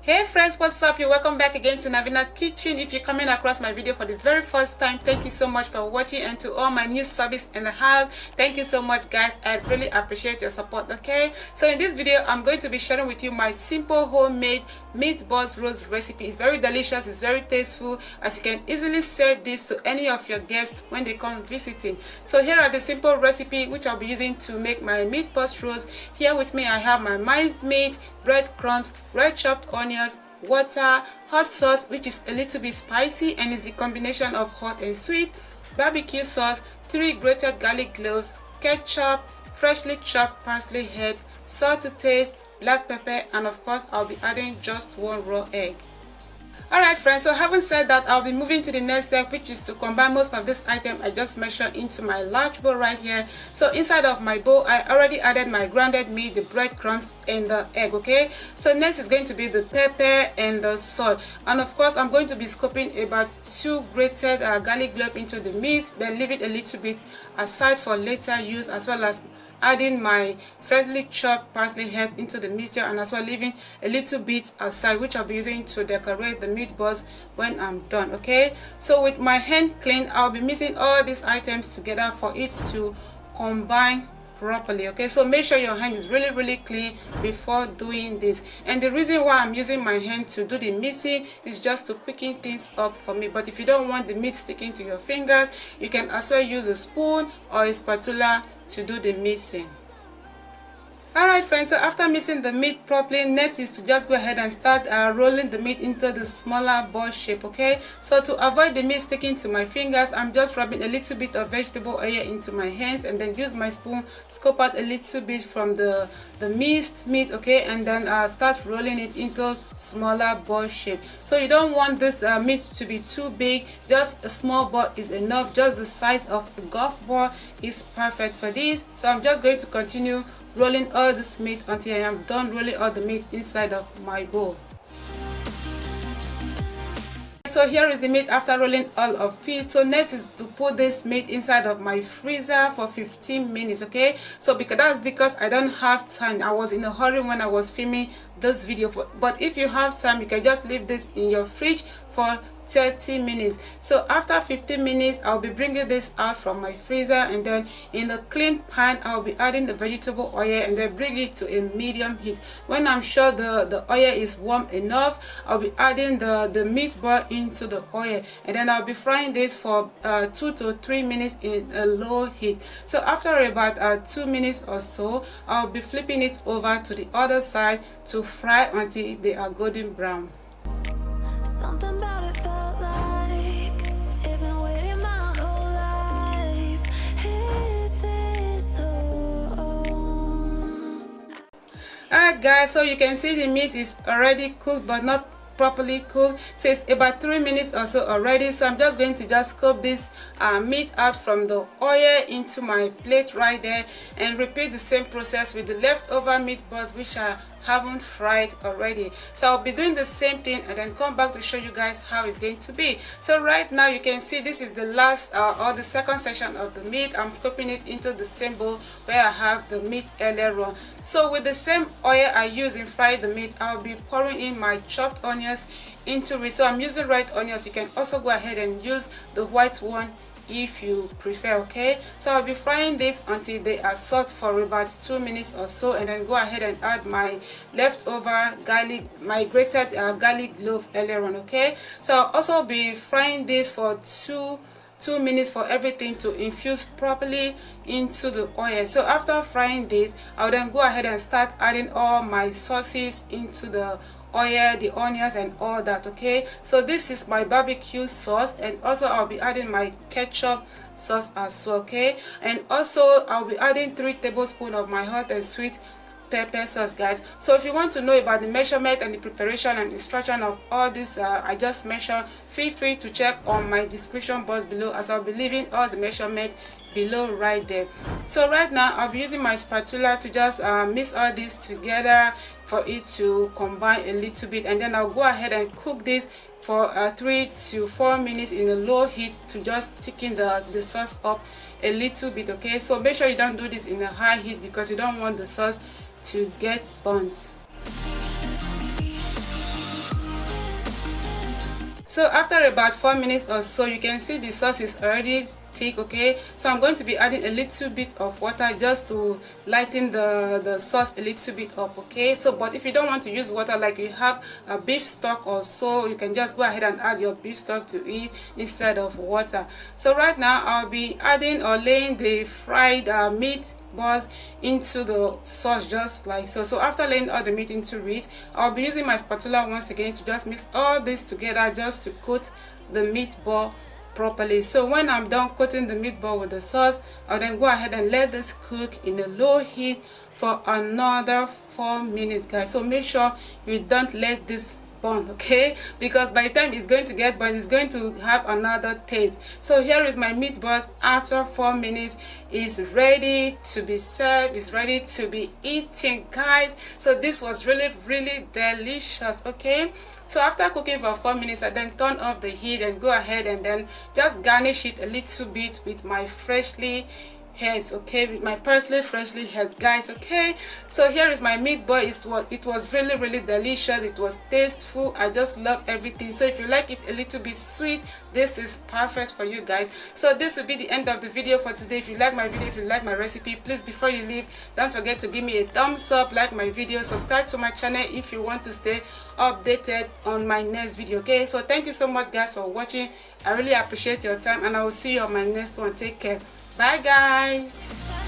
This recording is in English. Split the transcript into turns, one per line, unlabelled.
Hey friends, what's up? You're welcome back again to Navinas Kitchen. If you're coming across my video for the very first time, thank you so much for watching, and to all my new subbies in the house, thank you so much guys. I really appreciate your support. Okay, so in this video I'm going to be sharing with you my simple homemade meatballs roast recipe. It's very delicious, it's very tasteful, as you can easily serve this to any of your guests when they come visiting. So here are the simple recipe which I'll be using to make my meatballs roast. Here with me I have my minced meat, breadcrumbs, red chopped onions, water, hot sauce which is a little bit spicy and is the combination of hot and sweet, barbecue sauce, 3 grated garlic cloves, ketchup, freshly chopped parsley herbs, salt to taste, black pepper, and of course I'll be adding just 1 raw egg. Alright friends, so having said that, I'll be moving to the next step, which is to combine most of this item I just measured into my large bowl right here. So inside of my bowl I already added my grounded meat, the breadcrumbs, and the egg. Okay, so next is going to be the pepper and the salt, and of course I'm going to be scooping about 2 grated garlic cloves into the mix, then leave it a little bit aside for later use, as well as adding my freshly chopped parsley herb into the mixture, and as well leaving a little bit aside, which I'll be using to decorate the meatballs when I'm done. Okay, so with my hand clean, I'll be mixing all these items together for it to combine properly. Okay, so make sure your hand is really clean before doing this, and the reason why I'm using my hand to do the mixing is just to quicken things up for me. But if you don't want the meat sticking to your fingers, you can as well use a spoon or a spatula to do the mixing. Alright friends, so after mixing the meat properly, next is to just go ahead and start rolling the meat into the smaller ball shape. Okay, so to avoid the meat sticking to my fingers, I'm just rubbing a little bit of vegetable oil into my hands, and then use my spoon, scoop out a little bit from the minced meat. Okay, and then start rolling it into smaller ball shape. So you don't want this meat to be too big, just a small ball is enough. Just the size of a golf ball is perfect for this. So I'm just going to continue rolling all this meat until I am done rolling all the meat inside of my bowl. So here is the meat after rolling all of it. So next is to put this meat inside of my freezer for 15 minutes. Okay, so that's because I don't have time. I was in a hurry when I was filming this video, but if you have time, you can just leave this in your fridge for 30 minutes. So after 15 minutes, I'll be bringing this out from my freezer, and then in a clean pan I'll be adding the vegetable oil, and then bring it to a medium heat. When I'm sure the oil is warm enough, I'll be adding the meatball into the oil, and then I'll be frying this for 2 to 3 minutes in a low heat. So after about 2 minutes or so, I'll be flipping it over to the other side to fry until they are golden brown.
Something about it felt like it'd been waiting my whole life. Is this so?
Alright guys, so you can see the meat is already cooked but not properly cooked. So it's about 3 minutes or so already. So I'm just going to just scoop this meat out from the oil into my plate right there, and repeat the same process with the leftover meatballs which I haven't fried already. So I'll be doing the same thing and then come back to show you guys how it's going to be. So right now you can see this is the last or the second section of the meat. I'm scooping it into the same bowl where I have the meat earlier on. So with the same oil I use in frying the meat, I'll be pouring in my chopped onions into it. So I'm using red onions. You can also go ahead and use the white one if you prefer. Okay, so I'll be frying this until they are soft for about 2 minutes or so, and then go ahead and add my leftover garlic, my grated garlic clove earlier on. Okay, so I'll also be frying this for 2 minutes for everything to infuse properly into the oil. So after frying this, I'll then go ahead and start adding all my sauces into the oil, the onions and all that. Okay, so this is my barbecue sauce, and also I'll be adding my ketchup sauce as well. Okay, and also I'll be adding 3 tablespoons of my hot and sweet pepper sauce, guys. So if you want to know about the measurement and the preparation and instruction of all this I just mentioned, feel free to check on my description box below, as I'll be leaving all the measurement below right there. So right now I'll be using my spatula to just mix all this together for it to combine a little bit, and then I'll go ahead and cook this for 3 to 4 minutes in a low heat to just thicken the sauce up a little bit. Okay, so make sure you don't do this in a high heat because you don't want the sauce to get burnt. So after about 4 minutes or so, you can see the sauce is already thick. Okay, so I'm going to be adding a little bit of water just to lighten the sauce a little bit up. Okay, so but if you don't want to use water, like you have a beef stock or so, you can just go ahead and add your beef stock to it instead of water. So right now I'll be adding or laying the fried meat balls into the sauce just like so. So after laying all the meat into it, I'll be using my spatula once again to just mix all this together just to coat the meatball properly. So when I'm done coating the meatball with the sauce, I'll then go ahead and let this cook in a low heat for another 4 minutes, guys. So make sure you don't let this burn, okay, because by the time it's going to get burned, it's going to have another taste. So here is my meatballs after 4 minutes. Is ready to be served, is ready to be eaten, guys. So this was really delicious. Okay, so after cooking for 4 minutes, I then turn off the heat and go ahead and then just garnish it a little bit with my freshly herbs, okay, with my parsley freshly herbs, guys. Okay, so here is my meatball. It was really delicious. It was tasteful. I just love everything. So if you like it a little bit sweet, this is perfect for you guys. So this will be the end of the video for today. If you like my video, if you like my recipe, please, before you leave, don't forget to give me a thumbs up, like my video, subscribe to my channel if you want to stay updated on my next video. Okay, so thank you so much, guys, for watching. I really appreciate your time, and I will see you on my next one. Take care. Bye, guys.